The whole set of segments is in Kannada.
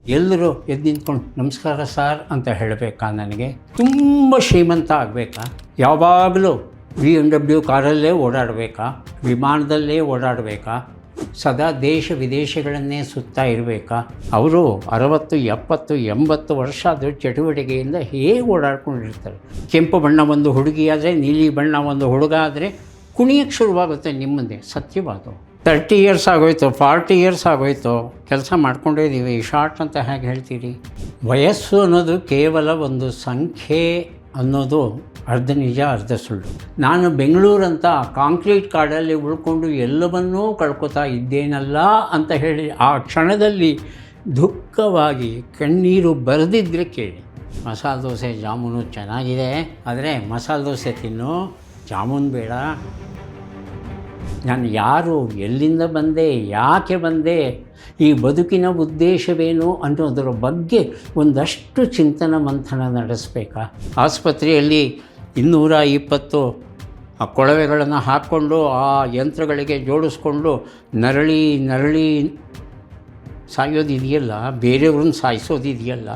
ಎಲ್ಲರೂ ಎದ್ದು ನಿಂತ್ಕೊಂಡು ನಮಸ್ಕಾರ ಸಾರ್ ಅಂತ ಹೇಳಬೇಕಾ? ನನಗೆ ತುಂಬ ಶ್ರೀಮಂತ ಆಗಬೇಕಾ? ಯಾವಾಗಲೂ BMW ಕಾರಲ್ಲೇ ಓಡಾಡಬೇಕಾ? ವಿಮಾನದಲ್ಲೇ ಓಡಾಡಬೇಕಾ? ಸದಾ ದೇಶ ವಿದೇಶಗಳನ್ನೇ ಸುತ್ತಾ ಇರಬೇಕಾ? ಅವರು 60, 70, 80 ವರ್ಷ ಅದು ಚಟುವಟಿಕೆಯಿಂದ ಹೇಗೆ ಓಡಾಡ್ಕೊಂಡಿರ್ತಾರೆ. ಕೆಂಪು ಬಣ್ಣ ಒಂದು ಹುಡುಗಿ ಆದರೆ, ನೀಲಿ ಬಣ್ಣ ಒಂದು ಹುಡುಗ ಆದರೆ ಕುಣಿಯಕ್ಕೆ ಶುರುವಾಗುತ್ತೆ ನಿಮ್ಮ ಮುಂದೆ. ಸತ್ಯವಾದ 30 ಇಯರ್ಸ್ ಆಗೋಯ್ತು, 40 ಇಯರ್ಸ್ ಆಗೋಯ್ತು, ಕೆಲಸ ಮಾಡ್ಕೊಂಡೇ ಇದ್ದೀವಿ, ಶಾರ್ಟ್ ಅಂತ ಹೇಗೆ ಹೇಳ್ತೀರಿ? ವಯಸ್ಸು ಅನ್ನೋದು ಕೇವಲ ಒಂದು ಸಂಖ್ಯೆ ಅನ್ನೋದು ಅರ್ಧ ನಿಜ ಅರ್ಧ ಸುಳ್ಳು. ನಾನು ಬೆಂಗಳೂರಂತ ಕಾಂಕ್ರೀಟ್ ಕಾಡಲ್ಲಿ ಉಳ್ಕೊಂಡು ಎಲ್ಲವನ್ನೂ ಕಳ್ಕೊತಾ ಇದ್ದೇನಲ್ಲ ಅಂತ ಹೇಳಿ ಆ ಕ್ಷಣದಲ್ಲಿ ದುಃಖವಾಗಿ ಕಣ್ಣೀರು ಬರೆದಿದ್ದರೆ ಕೇಳಿ. ಮಸಾಲೆ ದೋಸೆ ಜಾಮೂನು ಚೆನ್ನಾಗಿದೆ, ಆದರೆ ಮಸಾಲೆ ದೋಸೆ ತಿನ್ನು, ಜಾಮೂನು ಬೇಡ. ನಾನು ಯಾರು, ಎಲ್ಲಿಂದ ಬಂದೆ, ಯಾಕೆ ಬಂದೆ, ಈ ಬದುಕಿನ ಉದ್ದೇಶವೇನು ಅನ್ನೋದರ ಬಗ್ಗೆ ಒಂದಷ್ಟು ಚಿಂತನ ಮಂಥನ ನಡೆಸಬೇಕಾ? ಆಸ್ಪತ್ರೆಯಲ್ಲಿ 220 ಆ ಕೊಳವೆಗಳನ್ನು ಹಾಕ್ಕೊಂಡು ಆ ಯಂತ್ರಗಳಿಗೆ ಜೋಡಿಸ್ಕೊಂಡು ನರಳಿ ಸಾಯೋದಿದೆಯಲ್ಲ, ಬೇರೆಯವ್ರನ್ನ ಸಾಯಿಸೋದಿದೆಯಲ್ಲ.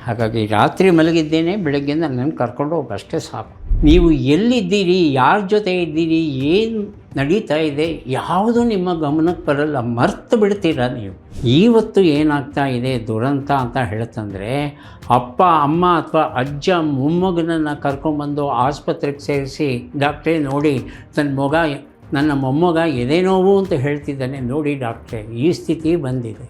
ಹಾಗಾಗಿ ರಾತ್ರಿ ಮಲಗಿದ್ದೇನೆ, ಬೆಳಗ್ಗೆ ನನ್ನನ್ನು ಕರ್ಕೊಂಡು ಹೋಗಷ್ಟೇ ಸಾಕು. ನೀವು ಎಲ್ಲಿದ್ದೀರಿ, ಯಾರ ಜೊತೆ ಇದ್ದೀರಿ, ಏನು ನಡೀತಾ ಇದೆ, ಯಾವುದೂ ನಿಮ್ಮ ಗಮನಕ್ಕೆ ಬರಲ್ಲ, ಮರ್ತು ಬಿಡ್ತೀರ ನೀವು. ಇವತ್ತು ಏನಾಗ್ತಾ ಇದೆ ದುರಂತ ಅಂತ ಹೇಳ್ತಂದರೆ, ಅಪ್ಪ ಅಮ್ಮ ಅಥವಾ ಅಜ್ಜ ಮೊಮ್ಮಗನನ್ನು ಕರ್ಕೊಂಬಂದು ಆಸ್ಪತ್ರೆಗೆ ಸೇರಿಸಿ, ಡಾಕ್ಟ್ರೇ ನೋಡಿ ನನ್ನ ಮೊಮ್ಮಗ ಎದೆ ನೋವು ಅಂತ ಹೇಳ್ತಿದ್ದಾನೆ, ನೋಡಿ ಡಾಕ್ಟ್ರೇ ಈ ಸ್ಥಿತಿ ಬಂದಿದೆ.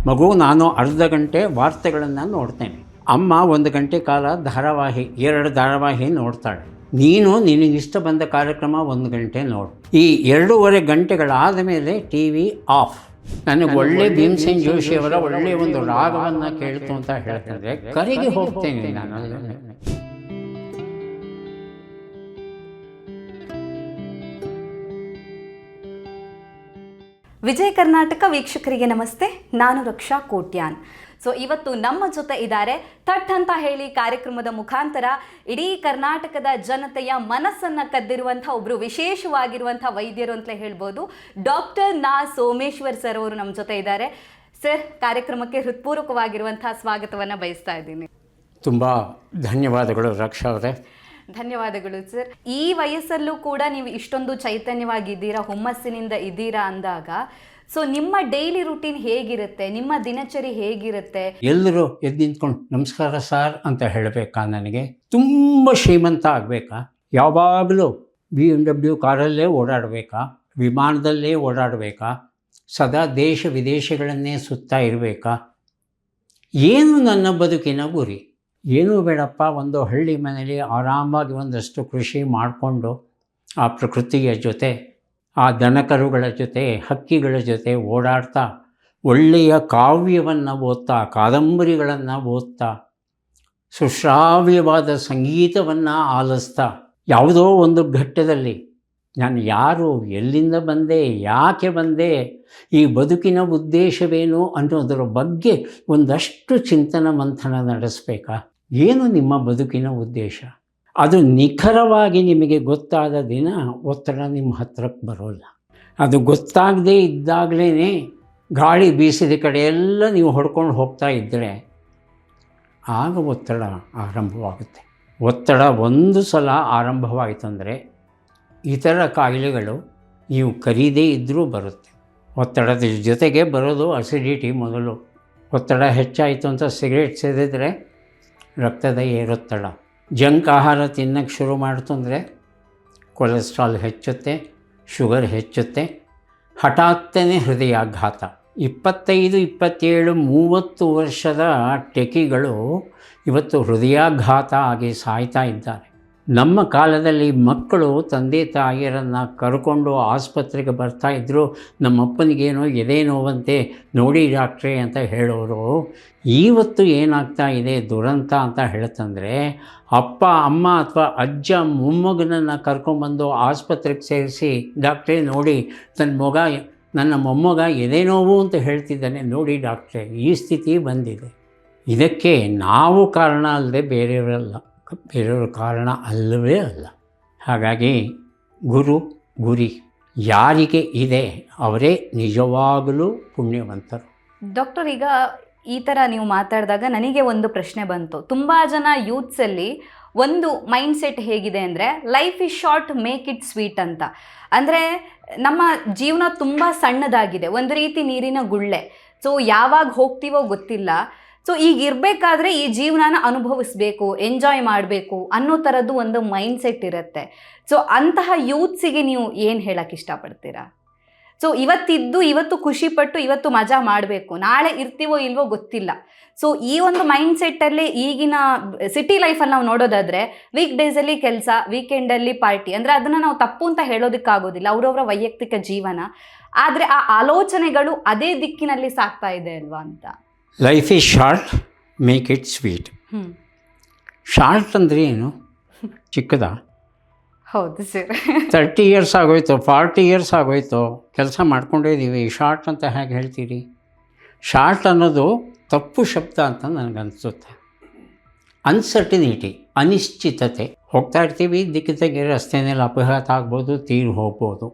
ಮಗು, ನಾನು ಅರ್ಧ ಗಂಟೆ ವಾರ್ತೆಗಳನ್ನು ನೋಡ್ತೇನೆ, ಅಮ್ಮ 1 ಗಂಟೆ ಕಾಲ ಧಾರಾವಾಹಿ, 2 ಧಾರಾವಾಹಿ ನೋಡ್ತಾಳೆ. ನೀನು ನಿನಗಿಷ್ಟ ಬಂದ ಕಾರ್ಯಕ್ರಮ 1 ಗಂಟೆ ನೋಡು. ಈ 2.5 ಗಂಟೆಗಳಾದ ಮೇಲೆ ಟಿ ವಿ ಆಫ್. ನನಗೆ ಒಳ್ಳೆ ಭೀಮಸೇನ್ ಜೋಶಿಯವರ ಒಳ್ಳೆಯ ಒಂದು ರಾಗವನ್ನು ಕೇಳ್ತು ಅಂತ ಹೇಳ್ತಾರೆ, ಕರೆಗೆ ಹೋಗ್ತೇನೆ ನಾನು. ವಿಜಯ ಕರ್ನಾಟಕ ವೀಕ್ಷಕರಿಗೆ ನಮಸ್ತೆ, ನಾನು ರಕ್ಷಾ ಕೋಟ್ಯಾನ್. ಸೊ ಇವತ್ತು ನಮ್ಮ ಜೊತೆ ಇದ್ದಾರೆ ಥಟ್ ಅಂತ ಹೇಳಿ ಕಾರ್ಯಕ್ರಮದ ಮುಖಾಂತರ ಇಡೀ ಕರ್ನಾಟಕದ ಜನತೆಯ ಮನಸ್ಸನ್ನು ಕದ್ದಿರುವಂಥ ಒಬ್ಬರು ವಿಶೇಷವಾಗಿರುವಂಥ ವೈದ್ಯರು ಅಂತಲೇ ಹೇಳ್ಬೋದು. ಡಾಕ್ಟರ್ ನಾ ಸೋಮೇಶ್ವರ್ ಸರ್ ಅವರು ನಮ್ಮ ಜೊತೆ ಇದ್ದಾರೆ. ಸರ್, ಕಾರ್ಯಕ್ರಮಕ್ಕೆ ಹೃತ್ಪೂರ್ವಕವಾಗಿರುವಂಥ ಸ್ವಾಗತವನ್ನು ಬಯಸ್ತಾ ಇದ್ದೀನಿ. ತುಂಬ ಧನ್ಯವಾದಗಳು ರಕ್ಷಾ ಅವರೇ. ಧನ್ಯವಾದಗಳು ಸರ್. ಈ ವಯಸ್ಸಲ್ಲೂ ಕೂಡ ನೀವು ಇಷ್ಟೊಂದು ಚೈತನ್ಯವಾಗಿದ್ದೀರಾ, ಹುಮ್ಮಸ್ಸಿನಿಂದ ಇದ್ದೀರಾ ಅಂದಾಗ, ಸೊ ನಿಮ್ಮ ಡೈಲಿ ರೂಟೀನ್ ಹೇಗಿರುತ್ತೆ, ನಿಮ್ಮ ದಿನಚರಿ ಹೇಗಿರುತ್ತೆ? ಎಲ್ಲರೂ ಎದ್ದು ನಿಂತ್ಕೊಂಡು ನಮಸ್ಕಾರ ಸಾರ್ ಅಂತ ಹೇಳಬೇಕಾ? ನನಗೆ ತುಂಬ ಶ್ರೀಮಂತ ಆಗಬೇಕಾ? ಯಾವಾಗಲೂ BMW ಕಾರಲ್ಲೇ ಓಡಾಡಬೇಕಾ? ವಿಮಾನದಲ್ಲೇ ಓಡಾಡಬೇಕಾ? ಸದಾ ದೇಶ ವಿದೇಶಗಳನ್ನೇ ಸುತ್ತಾ ಇರಬೇಕಾ? ಏನು ನನ್ನ ಬದುಕಿನ ಗುರಿ? ಏನೂ ಬೇಡಪ್ಪ, ಒಂದು ಹಳ್ಳಿ ಮನೆಯಲ್ಲಿ ಆರಾಮಾಗಿ ಒಂದಷ್ಟು ಕೃಷಿ ಮಾಡಿಕೊಂಡು ಆ ಪ್ರಕೃತಿಯ ಜೊತೆ, ಆ ದನಕರುಗಳ ಜೊತೆ, ಹಕ್ಕಿಗಳ ಜೊತೆ ಓಡಾಡ್ತಾ, ಒಳ್ಳೆಯ ಕಾವ್ಯವನ್ನು ಓದ್ತಾ, ಕಾದಂಬರಿಗಳನ್ನು ಓದ್ತಾ, ಸುಶ್ರಾವ್ಯವಾದ ಸಂಗೀತವನ್ನು ಆಲಿಸ್ತಾ, ಯಾವುದೋ ಒಂದು ಘಟ್ಟದಲ್ಲಿ ನಾನು ಯಾರು, ಎಲ್ಲಿಂದ ಬಂದೆ, ಯಾಕೆ ಬಂದೆ, ಈ ಬದುಕಿನ ಉದ್ದೇಶವೇನು ಅನ್ನೋದರ ಬಗ್ಗೆ ಒಂದಷ್ಟು ಚಿಂತನ ಮಂಥನ ನಡೆಸಬೇಕಾ? ಏನು ನಿಮ್ಮ ಬದುಕಿನ ಉದ್ದೇಶ? ಅದು ನಿಖರವಾಗಿ ನಿಮಗೆ ಗೊತ್ತಾದ ದಿನ ಒತ್ತಡ ನಿಮ್ಮ ಹತ್ರಕ್ಕೆ ಬರೋಲ್ಲ. ಅದು ಗೊತ್ತಾಗದೇ ಇದ್ದಾಗಲೇ ಗಾಳಿ ಬೀಸಿದ ಕಡೆಯೆಲ್ಲ ನೀವು ಹೊಡ್ಕೊಂಡು ಹೋಗ್ತಾ ಇದ್ದರೆ ಆಗ ಒತ್ತಡ ಆರಂಭವಾಗುತ್ತೆ. ಒತ್ತಡ ಒಂದು ಸಲ ಆರಂಭವಾಯಿತಂದರೆ ಇತರ ಕಾಯಿಲೆಗಳು ನೀವು ಕರೀದೇ ಇದ್ದರೂ ಬರುತ್ತೆ. ಒತ್ತಡದ ಜೊತೆಗೆ ಬರೋದು ಅಸಿಡಿಟಿ ಮೊದಲು. ಒತ್ತಡ ಹೆಚ್ಚಾಯಿತು ಅಂತ ಸಿಗರೇಟ್ ಸೇದಿದ್ರೆ ರಕ್ತದ ಏರೊತ್ತಡ. ಜಂಕ್ ಆಹಾರ ತಿನ್ನೋಕ್ಕೆ ಶುರು ಮಾಡ್ತು ಅಂದರೆ ಕೊಲೆಸ್ಟ್ರಾಲ್ ಹೆಚ್ಚುತ್ತೆ, ಶುಗರ್ ಹೆಚ್ಚುತ್ತೆ, ಹಠಾತ್ತನೇ ಹೃದಯಾಘಾತ. 25, 27, 30 ವರ್ಷದ ಟೆಕಿಗಳು ಇವತ್ತು ಹೃದಯಾಘಾತ ಆಗಿ ಸಾಯ್ತಾ ಇದ್ದಾರೆ. ನಮ್ಮ ಕಾಲದಲ್ಲಿ ಮಕ್ಕಳು ತಂದೆ ತಾಯಿಯರನ್ನು ಕರ್ಕೊಂಡು ಆಸ್ಪತ್ರೆಗೆ ಬರ್ತಾಯಿದ್ರು. ನಮ್ಮಪ್ಪನಿಗೇನೋ ಎದೆ ನೋವಂತೆ, ನೋಡಿ ಡಾಕ್ಟ್ರೇ ಅಂತ ಹೇಳೋರು. ಇವತ್ತು ಏನಾಗ್ತಾ ಇದೆ ದುರಂತ ಅಂತ ಹೇಳ್ತಂದರೆ, ಅಪ್ಪ ಅಮ್ಮ ಅಥವಾ ಅಜ್ಜ ಮೊಮ್ಮಗನನ್ನು ಕರ್ಕೊಂಬಂದು ಆಸ್ಪತ್ರೆಗೆ ಸೇರಿಸಿ, ಡಾಕ್ಟ್ರೇ ನೋಡಿ ನನ್ನ ಮೊಮ್ಮಗ ಎದೆ ನೋವು ಅಂತ ಹೇಳ್ತಿದ್ದಾನೆ, ನೋಡಿ ಡಾಕ್ಟ್ರೇ ಈ ಸ್ಥಿತಿ ಬಂದಿದೆ. ಇದಕ್ಕೆ ನಾವು ಕಾರಣ ಅಲ್ಲದೆ ಬೇರೆಯವರ ಕಾರಣ ಅಲ್ಲವೇ ಅಲ್ಲ. ಹಾಗಾಗಿ ಗುರಿ ಯಾರಿಗೆ ಇದೆ ಅವರೇ ನಿಜವಾಗಲೂ ಪುಣ್ಯವಂತರು. ಡಾಕ್ಟರ್, ಈಗ ಈ ಥರ ನೀವು ಮಾತಾಡಿದಾಗ ನನಗೆ ಒಂದು ಪ್ರಶ್ನೆ ಬಂತು. ತುಂಬ ಜನ ಯೂತ್ಸಲ್ಲಿ ಒಂದು ಮೈಂಡ್ಸೆಟ್ ಹೇಗಿದೆ ಅಂದರೆ, life is short, make it sweet ಅಂತ. ಅಂದರೆ ನಮ್ಮ ಜೀವನ ತುಂಬ ಸಣ್ಣದಾಗಿದೆ, ಒಂದು ರೀತಿ ನೀರಿನ ಗುಳ್ಳೆ. ಸೊ ಯಾವಾಗ ಹೋಗ್ತೀವೋ ಗೊತ್ತಿಲ್ಲ. ಸೊ ಈಗ ಇರಬೇಕಾದ್ರೆ ಈ ಜೀವನನ ಅನುಭವಿಸ್ಬೇಕು, ಎಂಜಾಯ್ ಮಾಡಬೇಕು ಅನ್ನೋ ಥರದ್ದು ಒಂದು ಮೈಂಡ್ಸೆಟ್ ಇರುತ್ತೆ. ಸೊ ಅಂತಹ ಯೂತ್ಸಿಗೆ ನೀವು ಏನು ಹೇಳಕ್ಕೆ ಇಷ್ಟಪಡ್ತೀರಾ? ಸೊ ಇವತ್ತು ಖುಷಿಪಟ್ಟು ಇವತ್ತು ಮಜಾ ಮಾಡಬೇಕು, ನಾಳೆ ಇರ್ತೀವೋ ಇಲ್ವೋ ಗೊತ್ತಿಲ್ಲ. ಸೊ ಈ ಒಂದು ಮೈಂಡ್ಸೆಟ್ಟಲ್ಲಿ ಈಗಿನ ಸಿಟಿ ಲೈಫಲ್ಲಿ ನಾವು ನೋಡೋದಾದರೆ, ವೀಕ್ ಡೇಸಲ್ಲಿ ಕೆಲಸ, ವೀಕೆಂಡಲ್ಲಿ ಪಾರ್ಟಿ, ಅಂದರೆ ಅದನ್ನು ನಾವು ತಪ್ಪು ಅಂತ ಹೇಳೋದಕ್ಕಾಗೋದಿಲ್ಲ, ಅವರವರ ವೈಯಕ್ತಿಕ ಜೀವನ. ಆದರೆ ಆ ಆಲೋಚನೆಗಳು ಅದೇ ದಿಕ್ಕಿನಲ್ಲಿ ಸಾಗ್ತಾ ಇದೆ ಅಲ್ವಾ ಅಂತ. Life is short, make it sweet. Short ಅಂದರೆ ಏನು? ಚಿಕ್ಕದ? ಹೌದು ಸರ್. 30 ಇಯರ್ಸ್ ಆಗೋಯ್ತು, 40 ಇಯರ್ಸ್ ಆಗೋಯ್ತು, ಕೆಲಸ ಮಾಡ್ಕೊಂಡೇ ಇದ್ದೀವಿ, ಶಾರ್ಟ್ ಅಂತ ಹೇಗೆ ಹೇಳ್ತೀರಿ? ಶಾರ್ಟ್ ಅನ್ನೋದು ತಪ್ಪು ಶಬ್ದ ಅಂತ ನನಗನ್ಸುತ್ತೆ. ಅನ್ಸರ್ಟಿನಿಟಿ, ಅನಿಶ್ಚಿತತೆ. ಹೋಗ್ತಾ ಇರ್ತೀವಿ, ದಿಕ್ಕಿದ್ದಾಗೆ ರಸ್ತೆಯಲ್ಲಿ ಅಪಘಾತ ಆಗ್ಬೋದು, ತೀರಿ ಹೋಗ್ಬೋದು.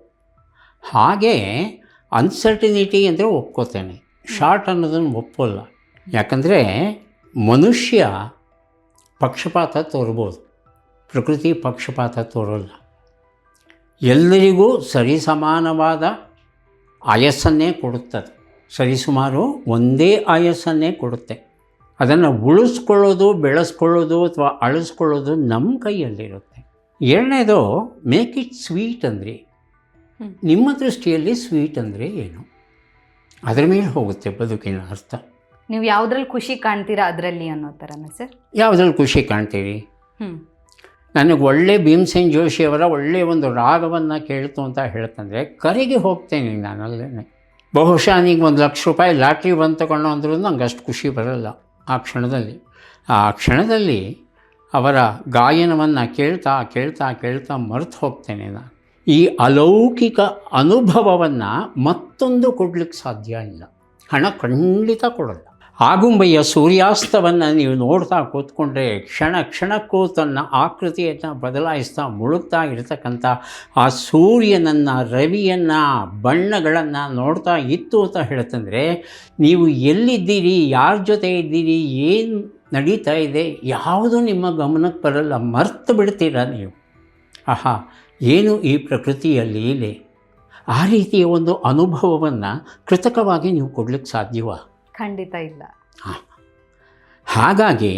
ಹಾಗೆ ಅನ್ಸರ್ಟಿನಿಟಿ ಅಂದರೆ ಒಪ್ಕೋತೇನೆ, ಶಾರ್ಟ್ ಅನ್ನೋದನ್ನು ಒಪ್ಪೋಲ್ಲ. ಯಾಕಂದರೆ ಮನುಷ್ಯ ಪಕ್ಷಪಾತ ತೋರ್ಬೋದು, ಪ್ರಕೃತಿ ಪಕ್ಷಪಾತ ತೋರೋಲ್ಲ. ಎಲ್ಲರಿಗೂ ಸರಿಸಮಾನವಾದ ಆಯಸ್ಸನ್ನೇ ಕೊಡುತ್ತದೆ, ಸರಿಸುಮಾರು ಒಂದೇ ಆಯಸ್ಸನ್ನೇ ಕೊಡುತ್ತೆ. ಅದನ್ನು ಉಳಿಸ್ಕೊಳ್ಳೋದು, ಬೆಳೆಸ್ಕೊಳ್ಳೋದು ಅಥವಾ ಅಳಿಸ್ಕೊಳ್ಳೋದು ನಮ್ಮ ಕೈಯಲ್ಲಿರುತ್ತೆ. ಎರಡನೇದು, ಮೇಕ್ ಇಟ್ ಸ್ವೀಟ್ ಅಂದರೆ, ನಿಮ್ಮ ದೃಷ್ಟಿಯಲ್ಲಿ ಸ್ವೀಟ್ ಅಂದರೆ ಏನು? ಅದರ ಮೇಲೆ ಹೋಗುತ್ತೆ ಬದುಕಿನ ಅರ್ಥ. ನೀವು ಯಾವುದ್ರಲ್ಲಿ ಖುಷಿ ಕಾಣ್ತೀರಾ ಅದರಲ್ಲಿ ಅನ್ನೋ ಥರನೇ ಸರ್? ಯಾವುದ್ರಲ್ಲಿ ಖುಷಿ ಕಾಣ್ತೀರಿ? ನನಗೆ ಒಳ್ಳೆ ಭೀಮಸೇನ್ ಜೋಶಿಯವರ ಒಳ್ಳೆಯ ಒಂದು ರಾಗವನ್ನು ಕೇಳ್ತು ಅಂತ ಹೇಳ್ತಂದರೆ ಕರೆಗೆ ಹೋಗ್ತೇನೆ ನಾನು ಅಲ್ಲೇ. ಬಹುಶಃ ನೀವು 1 ಲಕ್ಷ ರೂಪಾಯಿ ಲಾಟ್ರಿ ಬಂದು ತಗೊಂಡು ಅಂದ್ರೂ ನಂಗೆ ಅಷ್ಟು ಖುಷಿ ಬರೋಲ್ಲ ಆ ಕ್ಷಣದಲ್ಲಿ. ಆ ಕ್ಷಣದಲ್ಲಿ ಅವರ ಗಾಯನವನ್ನು ಕೇಳ್ತಾ ಕೇಳ್ತಾ ಕೇಳ್ತಾ ಮರೆತು ಹೋಗ್ತೇನೆ ನಾನು. ಈ ಅಲೌಕಿಕ ಅನುಭವವನ್ನು ಮತ್ತೊಂದು ಕೊಡಲಿಕ್ಕೆ ಸಾಧ್ಯ ಇಲ್ಲ, ಹಣ ಖಂಡಿತ ಕೊಡಲ್ಲ. ಆಗುಂಬೆಯ ಸೂರ್ಯಾಸ್ತವನ್ನು ನೀವು ನೋಡ್ತಾ ಕೂತ್ಕೊಂಡ್ರೆ ಕ್ಷಣ ಕ್ಷಣಕ್ಕೂ ತನ್ನ ಆಕೃತಿಯನ್ನು ಬದಲಾಯಿಸ್ತಾ ಮುಳುಗ್ತಾ ಇರತಕ್ಕಂಥ ಆ ಸೂರ್ಯನನ್ನು, ರವಿಯನ್ನು, ಬಣ್ಣಗಳನ್ನು ನೋಡ್ತಾ ಇತ್ತು ಅಂತ ಹೇಳ್ತಂದರೆ, ನೀವು ಎಲ್ಲಿದ್ದೀರಿ, ಯಾರ ಜೊತೆ ಇದ್ದೀರಿ, ಏನು ನಡೀತಾ ಇದೆ, ಯಾವುದೂ ನಿಮ್ಮ ಗಮನಕ್ಕೆ ಬರಲ್ಲ, ಮರ್ತು ಬಿಡ್ತೀರ ನೀವು. ಆಹಾ, ಏನು ಈ ಪ್ರಕೃತಿಯ ಲೀಲೆ! ಆ ರೀತಿಯ ಒಂದು ಅನುಭವವನ್ನು ಕೃತಕವಾಗಿ ನೀವು ಕೊಡಲಿಕ್ಕೆ ಸಾಧ್ಯವಾ? ಖಂಡಿತ ಇಲ್ಲ. ಹಾಗಾಗಿ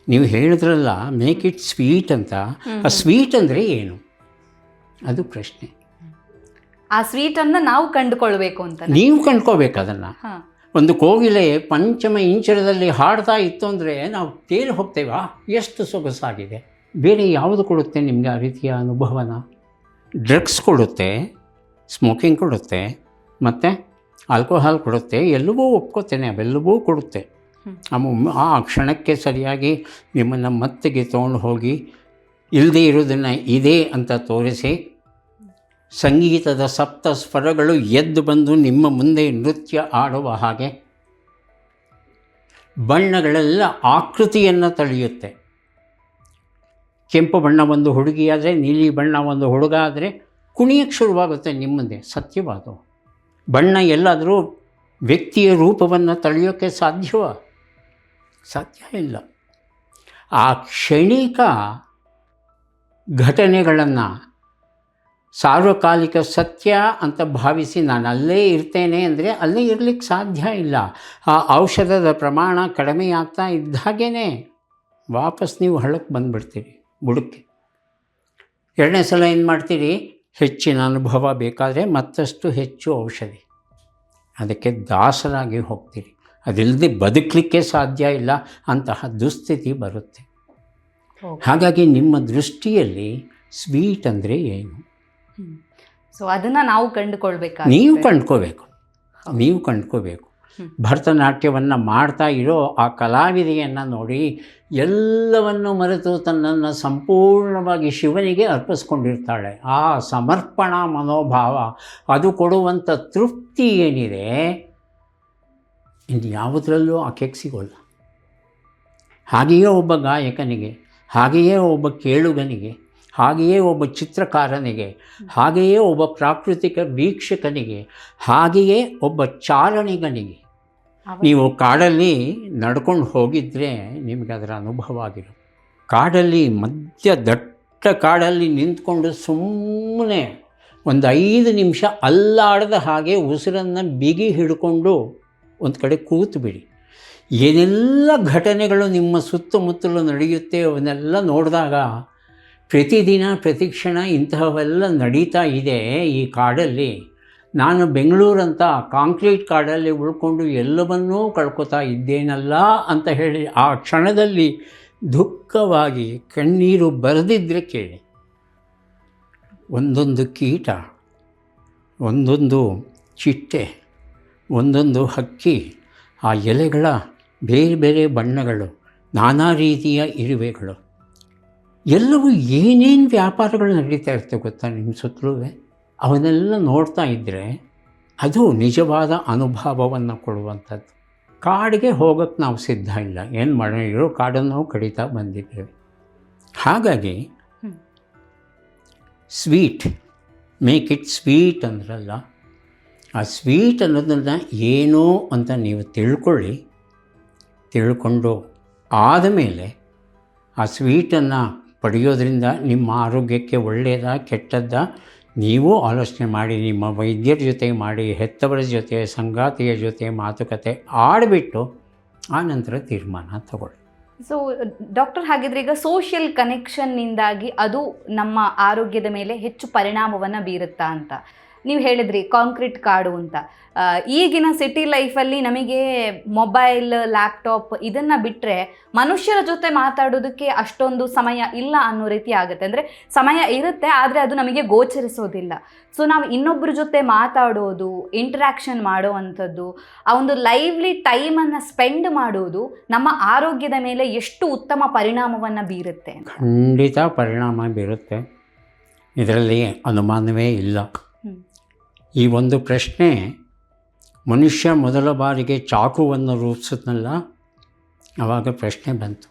ನೀವು ಹೇಳಿದ್ರಲ್ಲ ಮೇಕ್ ಇಟ್ ಸ್ವೀಟ್ ಅಂತ, ಆ ಸ್ವೀಟ್ ಅಂದರೆ ಏನು? ಅದು ಪ್ರಶ್ನೆ. ಆ ಸ್ವೀಟನ್ನು ನಾವು ಕಂಡುಕೊಳ್ಬೇಕು ಅಂತ ನೀವು ಕಂಡ್ಕೋಬೇಕು ಅದನ್ನು. ಒಂದು ಕೋಗಿಲೆ ಪಂಚಮ ಇಂಚರದಲ್ಲಿ ಹಾಡ್ತಾ ಇತ್ತು ಅಂದರೆ ನಾವು ತೇಲಿ ಹೋಗ್ತೇವಾ? ಎಷ್ಟು ಸೊಗಸಾಗಿದೆ! ಬೇರೆ ಯಾವುದು ಕೊಡುತ್ತೆ ನಿಮಗೆ ಆ ರೀತಿಯ ಅನುಭವನ? ಡ್ರಗ್ಸ್ ಕೊಡುತ್ತೆ, ಸ್ಮೋಕಿಂಗ್ ಕೊಡುತ್ತೆ, ಮತ್ತು ಆಲ್ಕೋಹಾಲ್ ಕೊಡುತ್ತೆ, ಎಲ್ಲವೂ ಒಪ್ಕೋತೇನೆ, ಅವೆಲ್ಲವೂ ಕೊಡುತ್ತೆ. ಆ ಕ್ಷಣಕ್ಕೆ ಸರಿಯಾಗಿ ನಿಮ್ಮನ್ನು ಮತ್ತೆಗೆ ತೊಗೊಂಡು ಹೋಗಿ ಇಲ್ಲದೇ ಇರೋದನ್ನು ಇದೆ ಅಂತ ತೋರಿಸಿ, ಸಂಗೀತದ ಸಪ್ತ ಸ್ವರಗಳು ಎದ್ದು ಬಂದು ನಿಮ್ಮ ಮುಂದೆ ನೃತ್ಯ ಆಡುವ ಹಾಗೆ ಬಣ್ಣಗಳೆಲ್ಲ ಆಕೃತಿಯನ್ನು ತಳೆಯುತ್ತೆ. ಕೆಂಪು ಬಣ್ಣ ಒಂದು ಹುಡುಗಿಯಾದರೆ, ನೀಲಿ ಬಣ್ಣ ಒಂದು ಹುಡುಗ ಆದರೆ ಕುಣಿಯಕ್ಕೆ ಶುರುವಾಗುತ್ತೆ ನಿಮ್ಮ ಮುಂದೆ. ಸತ್ಯವಾದ ಬಣ್ಣ ಎಲ್ಲಾದರೂ ವ್ಯಕ್ತಿಯ ರೂಪವನ್ನು ತಳೆಯೋಕ್ಕೆ ಸಾಧ್ಯವ? ಸಾಧ್ಯ ಇಲ್ಲ. ಆ ಕ್ಷಣಿಕ ಘಟನೆಗಳನ್ನು ಸಾರ್ವಕಾಲಿಕ ಸತ್ಯ ಅಂತ ಭಾವಿಸಿ ನಾನು ಅಲ್ಲೇ ಇರ್ತೇನೆ ಅಂದರೆ ಅಲ್ಲೇ ಇರಲಿಕ್ಕೆ ಸಾಧ್ಯ ಇಲ್ಲ. ಆ ಔಷಧದ ಪ್ರಮಾಣ ಕಡಿಮೆ ಆಗ್ತಾ ಇದ್ದಾಗೇ ವಾಪಸ್ ನೀವು ಹಳ್ಳಕ್ಕೆ ಬಂದುಬಿಡ್ತೀರಿ, ಬುಡಕ್ಕೆ. ಎರಡನೇ ಸಲ ಏನು ಮಾಡ್ತೀರಿ? ಹೆಚ್ಚಿನ ಅನುಭವ ಬೇಕಾದರೆ ಮತ್ತಷ್ಟು ಹೆಚ್ಚು ಔಷಧಿ, ಅದಕ್ಕೆ ದಾಸರಾಗಿ ಹೋಗ್ತೀರಿ. ಅದಿಲ್ಲದೆ ಬದುಕಲಿಕ್ಕೆ ಸಾಧ್ಯ ಇಲ್ಲ, ಅಂತಹ ದುಸ್ಥಿತಿ ಬರುತ್ತೆ. ಹಾಗಾಗಿ ನಿಮ್ಮ ದೃಷ್ಟಿಯಲ್ಲಿ ಸ್ವೀಟ್ ಅಂದರೆ ಏನು? ಸೊ ಅದನ್ನು ನಾವು ಕಂಡುಕೊಳ್ಬೇಕು, ನೀವು ಕಂಡ್ಕೋಬೇಕು. ಭರತನಾಟ್ಯವನ್ನು ಮಾಡ್ತಾ ಇರೋ ಆ ಕಲಾವಿದೆಯನ್ನು ನೋಡಿ, ಎಲ್ಲವನ್ನು ಮರೆತು ತನ್ನನ್ನು ಸಂಪೂರ್ಣವಾಗಿ ಶಿವನಿಗೆ ಅರ್ಪಿಸ್ಕೊಂಡಿರ್ತಾಳೆ. ಆ ಸಮರ್ಪಣಾ ಮನೋಭಾವ, ಅದು ಕೊಡುವಂಥ ತೃಪ್ತಿ ಏನಿದೆ, ಇನ್ನು ಯಾವುದರಲ್ಲೂ ಆಕೆಗೆ ಸಿಗೋಲ್ಲ. ಹಾಗೆಯೇ ಒಬ್ಬ ಗಾಯಕನಿಗೆ, ಹಾಗೆಯೇ ಒಬ್ಬ ಕೇಳುಗನಿಗೆ, ಹಾಗೆಯೇ ಒಬ್ಬ ಚಿತ್ರಕಾರನಿಗೆ, ಹಾಗೆಯೇ ಒಬ್ಬ ಪ್ರಾಕೃತಿಕ ವೀಕ್ಷಕನಿಗೆ, ಹಾಗೆಯೇ ಒಬ್ಬ ಚಾರಣಿಗನಿಗೆ ನೀವು ಕಾಡಲ್ಲಿ ನಡ್ಕೊಂಡು ಹೋಗಿದ್ದರೆ ನಿಮಗೆ ಅದರ ಅನುಭವ ಆಗಿರುತ್ತೆ. ಕಾಡಲ್ಲಿ ಮಧ್ಯ ದಟ್ಟ ಕಾಡಲ್ಲಿ ನಿಂತ್ಕೊಂಡು ಸುಮ್ಮನೆ ಒಂದು 5 ನಿಮಿಷ ಅಲ್ಲಾಡದ ಹಾಗೆ ಉಸಿರನ್ನು ಬಿಗಿ ಹಿಡ್ಕೊಂಡು ಒಂದು ಕಡೆ ಕೂತುಬಿಡಿ. ಏನೆಲ್ಲ ಘಟನೆಗಳು ನಿಮ್ಮ ಸುತ್ತಮುತ್ತಲು ನಡೆಯುತ್ತೆ ಅವನ್ನೆಲ್ಲ ನೋಡಿದಾಗ ಪ್ರತಿದಿನ ಪ್ರತಿಕ್ಷಣ ಇಂತಹವೆಲ್ಲ ನಡೀತಾ ಇದೆ ಈ ಕಾಡಲ್ಲಿ. ನಾನು ಬೆಂಗಳೂರಂಥ ಕಾಂಕ್ರೀಟ್ ಕಾಡಲ್ಲಿ ಉಳ್ಕೊಂಡು ಎಲ್ಲವನ್ನೂ ಕಳ್ಕೊತಾ ಇದ್ದೇನಲ್ಲ ಅಂತ ಹೇಳಿ ಆ ಕ್ಷಣದಲ್ಲಿ ದುಃಖವಾಗಿ ಕಣ್ಣೀರು ಬರೆದಿದ್ದರೆ ಕೇಳಿ. ಒಂದೊಂದು ಕೀಟ, ಒಂದೊಂದು ಚಿಟ್ಟೆ, ಒಂದೊಂದು ಹಕ್ಕಿ, ಆ ಎಲೆಗಳ ಬೇರೆ ಬೇರೆ ಬಣ್ಣಗಳು, ನಾನಾ ರೀತಿಯ ಇರುವೆಗಳು, ಎಲ್ಲವೂ ಏನೇನು ವ್ಯಾಪಾರಗಳು ನಡೀತಾ ಇರ್ತವೆ ಗೊತ್ತಾ ನಿಮ್ಮ ಸುತ್ತಲೂ. ಅವನ್ನೆಲ್ಲ ನೋಡ್ತಾ ಇದ್ದರೆ ಅದು ನಿಜವಾದ ಅನುಭವವನ್ನು ಕೊಡುವಂಥದ್ದು. ಕಾಡಿಗೆ ಹೋಗೋಕ್ಕೆ ನಾವು ಸಿದ್ಧ ಇಲ್ಲ, ಏನು ಮಾಡೋಣ, ಇರೋ ಕಾಡನ್ನು ಕಡಿತಾ ಬಂದಿದ್ದೇವೆ. ಹಾಗಾಗಿ ಸ್ವೀಟ್, ಮೇಕ್ ಇಟ್ ಸ್ವೀಟ್ ಅಂದ್ರಲ್ಲ, ಆ ಸ್ವೀಟ್ ಅನ್ನೋದನ್ನು ಏನು ಅಂತ ನೀವು ತಿಳ್ಕೊಂಡು ಆದಮೇಲೆ ಆ ಸ್ವೀಟನ್ನು ಪಡೆಯೋದ್ರಿಂದ ನಿಮ್ಮ ಆರೋಗ್ಯಕ್ಕೆ ಒಳ್ಳೆಯದ ಕೆಟ್ಟದ್ದ ನೀವು ಆಲೋಚನೆ ಮಾಡಿ, ನಿಮ್ಮ ವೈದ್ಯರ ಜೊತೆ ಮಾಡಿ, ಹೆತ್ತವರ ಜೊತೆ, ಸಂಗಾತಿಯ ಜೊತೆ ಮಾತುಕತೆ ಆಡಿಬಿಟ್ಟು ಆನಂತರ ತೀರ್ಮಾನ ತಗೊಳ್ಳಿ. ಸೊ ಡಾಕ್ಟರ್, ಹಾಗಿದ್ರೆ ಈಗ ಸೋಷಿಯಲ್ ಕನೆಕ್ಷನ್ನಿಂದಾಗಿ ಅದು ನಮ್ಮ ಆರೋಗ್ಯದ ಮೇಲೆ ಹೆಚ್ಚು ಪರಿಣಾಮವನ್ನು ಬೀರುತ್ತಾ ಅಂತ ನೀವು ಹೇಳಿದ್ರಿ, ಕಾಂಕ್ರೀಟ್ ಕಾಡು ಅಂತ. ಈಗಿನ ಸಿಟಿ ಲೈಫಲ್ಲಿ ನಮಗೆ ಮೊಬೈಲ್, ಲ್ಯಾಪ್ಟಾಪ್ ಇದನ್ನು ಬಿಟ್ಟರೆ ಮನುಷ್ಯರ ಜೊತೆ ಮಾತಾಡೋದಕ್ಕೆ ಅಷ್ಟೊಂದು ಸಮಯ ಇಲ್ಲ ಅನ್ನೋ ರೀತಿ ಆಗುತ್ತೆ. ಅಂದರೆ ಸಮಯ ಇರುತ್ತೆ, ಆದರೆ ಅದು ನಮಗೆ ಗೋಚರಿಸೋದಿಲ್ಲ. ಸೊ ನಾವು ಇನ್ನೊಬ್ಬರ ಜೊತೆ ಮಾತಾಡೋದು, ಇಂಟ್ರ್ಯಾಕ್ಷನ್ ಮಾಡೋ ಅಂಥದ್ದು, ಆ ಒಂದು ಲೈವ್ಲಿ ಟೈಮನ್ನು ಸ್ಪೆಂಡ್ ಮಾಡೋದು ನಮ್ಮ ಆರೋಗ್ಯದ ಮೇಲೆ ಎಷ್ಟು ಉತ್ತಮ ಪರಿಣಾಮವನ್ನು ಬೀರುತ್ತೆ? ಖಂಡಿತ ಪರಿಣಾಮ ಬೀರುತ್ತೆ, ಇದರಲ್ಲಿ ಅನುಮಾನವೇ ಇಲ್ಲ. ಈ ಒಂದು ಪ್ರಶ್ನೆ ಮನುಷ್ಯ ಮೊದಲ ಬಾರಿಗೆ ಚಾಕುವನ್ನು ರೂಪಿಸಿದ್ನಲ್ಲ, ಆವಾಗ ಪ್ರಶ್ನೆ ಬಂತು.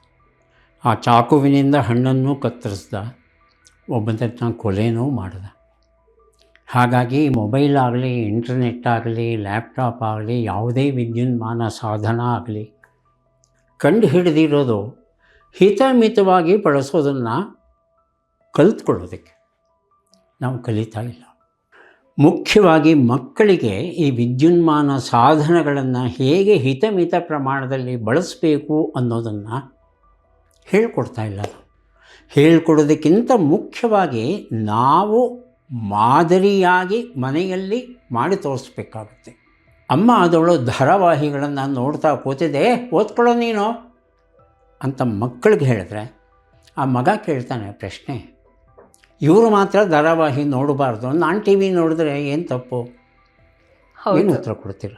ಆ ಚಾಕುವಿನಿಂದ ಹಣ್ಣನ್ನು ಕತ್ತರಿಸ್ದ, ಒಬ್ಬನನ್ನ ಕೊಲೆನೂ ಮಾಡ್ದ. ಹಾಗಾಗಿ ಮೊಬೈಲ್ ಆಗಲಿ, ಇಂಟರ್ನೆಟ್ ಆಗಲಿ, ಲ್ಯಾಪ್ಟಾಪ್ ಆಗಲಿ, ಯಾವುದೇ ವಿದ್ಯುನ್ಮಾನ ಸಾಧನ ಆಗಲಿ ಕಂಡು ಹಿಡಿದಿರೋದು ಹಿತಮಿತವಾಗಿ ಬಳಸೋದನ್ನು ಕಲಿತ್ಕೊಳ್ಳೋದಕ್ಕೆ. ನಾವು ಕಲಿತಾ ಇಲ್ಲ. ಮುಖ್ಯವಾಗಿ ಮಕ್ಕಳಿಗೆ ಈ ವಿದ್ಯುನ್ಮಾನ ಸಾಧನಗಳನ್ನು ಹೇಗೆ ಹಿತಮಿತ ಪ್ರಮಾಣದಲ್ಲಿ ಬಳಸಬೇಕು ಅನ್ನೋದನ್ನು ಹೇಳ್ಕೊಡ್ತಾ ಇಲ್ಲ. ಹೇಳ್ಕೊಡೋದಕ್ಕಿಂತ ಮುಖ್ಯವಾಗಿ ನಾವು ಮಾದರಿಯಾಗಿ ಮನೆಯಲ್ಲಿ ಮಾಡಿ ತೋರಿಸ್ಬೇಕಾಗುತ್ತೆ. ಅಮ್ಮ ಅದವಳು ಧಾರಾವಾಹಿಗಳನ್ನು ನೋಡ್ತಾ ಕೂತಿದೆ, ಓದ್ಕೊಳ್ಳೋ ನೀನು ಅಂತ ಮಕ್ಕಳಿಗೆ ಹೇಳಿದ್ರೆ ಆ ಮಗ ಕೇಳ್ತಾನೆ ಪ್ರಶ್ನೆ, ಇವರು ಮಾತ್ರ ಧಾರಾವಾಹಿ ನೋಡಬಾರ್ದು, ನಾನು ಟಿ ವಿ ನೋಡಿದ್ರೆ ಏನು ತಪ್ಪು? ಏನು ಉತ್ತರ ಕೊಡ್ತೀರ?